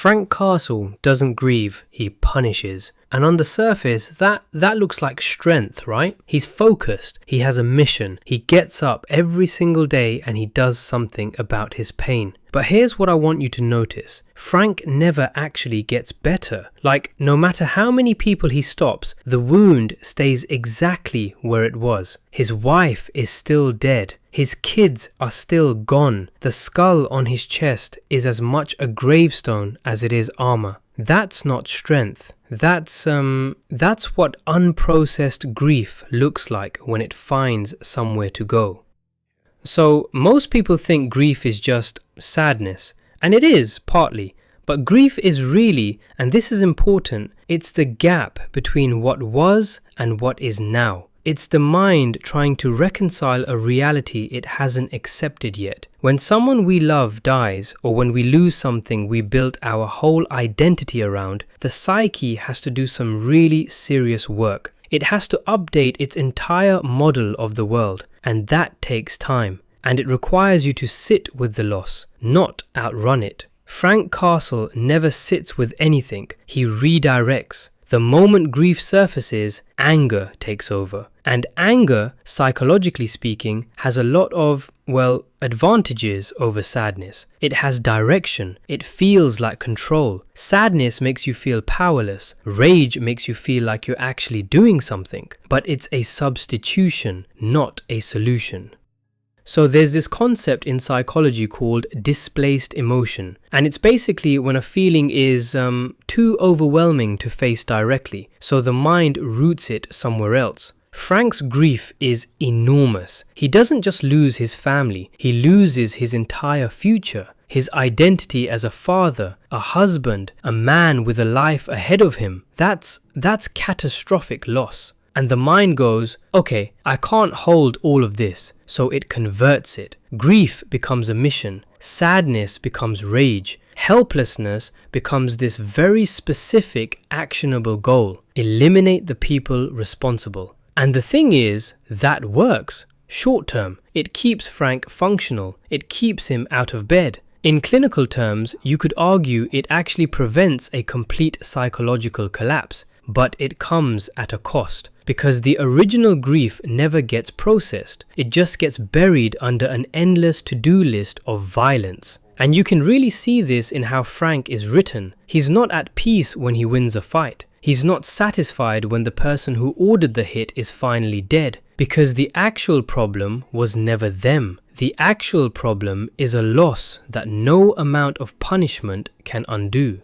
Frank Castle doesn't grieve, he punishes. And on the surface, that looks like strength, right? He's focused, he has a mission, he gets up every single day and he does something about his pain. But here's what I want you to notice. Frank never actually gets better. Like, no matter how many people he stops, the wound stays exactly where it was. His wife is still dead. His kids are still gone. The skull on his chest is as much a gravestone as it is armor. That's not strength. That's what unprocessed grief looks like when it finds somewhere to go. So most people think grief is just sadness, and it is partly, but grief is really, and this is important, it's the gap between what was and what is now. It's the mind trying to reconcile a reality it hasn't accepted yet. When someone we love dies, or when we lose something we built our whole identity around, the psyche has to do some really serious work. It has to update its entire model of the world, and that takes time. And it requires you to sit with the loss, not outrun it. Frank Castle never sits with anything, he redirects. The moment grief surfaces, anger takes over. And anger, psychologically speaking, has a lot of, advantages over sadness. It has direction. It feels like control. Sadness makes you feel powerless. Rage makes you feel like you're actually doing something. But it's a substitution, not a solution. So there's this concept in psychology called displaced emotion, and it's basically when a feeling is too overwhelming to face directly, so the mind roots it somewhere else. Frank's grief is enormous. He doesn't just lose his family, he loses his entire future, his identity as a father, a husband, a man with a life ahead of him. That's catastrophic loss. And the mind goes, okay, I can't hold all of this, so it converts it. Grief becomes a mission, sadness becomes rage, helplessness becomes this very specific, actionable goal. Eliminate the people responsible. And the thing is, that works. Short term, it keeps Frank functional, it keeps him out of bed. In clinical terms, you could argue it actually prevents a complete psychological collapse, but it comes at a cost. Because the original grief never gets processed. It just gets buried under an endless to-do list of violence. And you can really see this in how Frank is written. He's not at peace when he wins a fight. He's not satisfied when the person who ordered the hit is finally dead. Because the actual problem was never them. The actual problem is a loss that no amount of punishment can undo.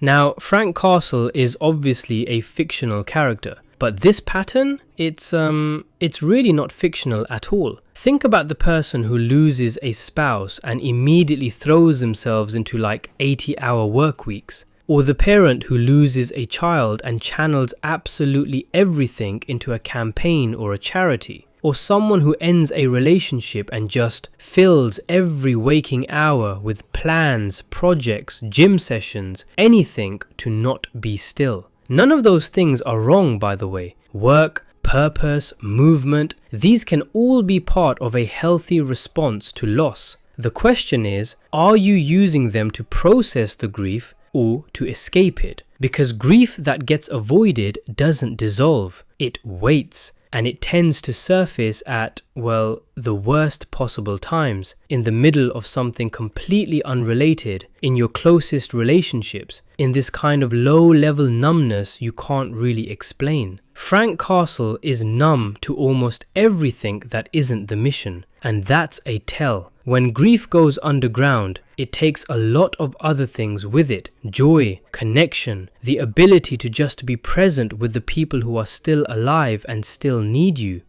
Now, Frank Castle is obviously a fictional character. But this pattern, it's really not fictional at all. Think about the person who loses a spouse and immediately throws themselves into like 80-hour work weeks. Or the parent who loses a child and channels absolutely everything into a campaign or a charity. Or someone who ends a relationship and just fills every waking hour with plans, projects, gym sessions, anything to not be still. None of those things are wrong, by the way. Work, purpose, movement, these can all be part of a healthy response to loss. The question is, are you using them to process the grief or to escape it? Because grief that gets avoided doesn't dissolve, it waits. And it tends to surface at, the worst possible times, in the middle of something completely unrelated, in your closest relationships, in this kind of low-level numbness you can't really explain. Frank Castle is numb to almost everything that isn't the mission, and that's a tell. When grief goes underground, it takes a lot of other things with it. Joy, connection, the ability to just be present with the people who are still alive and still need you.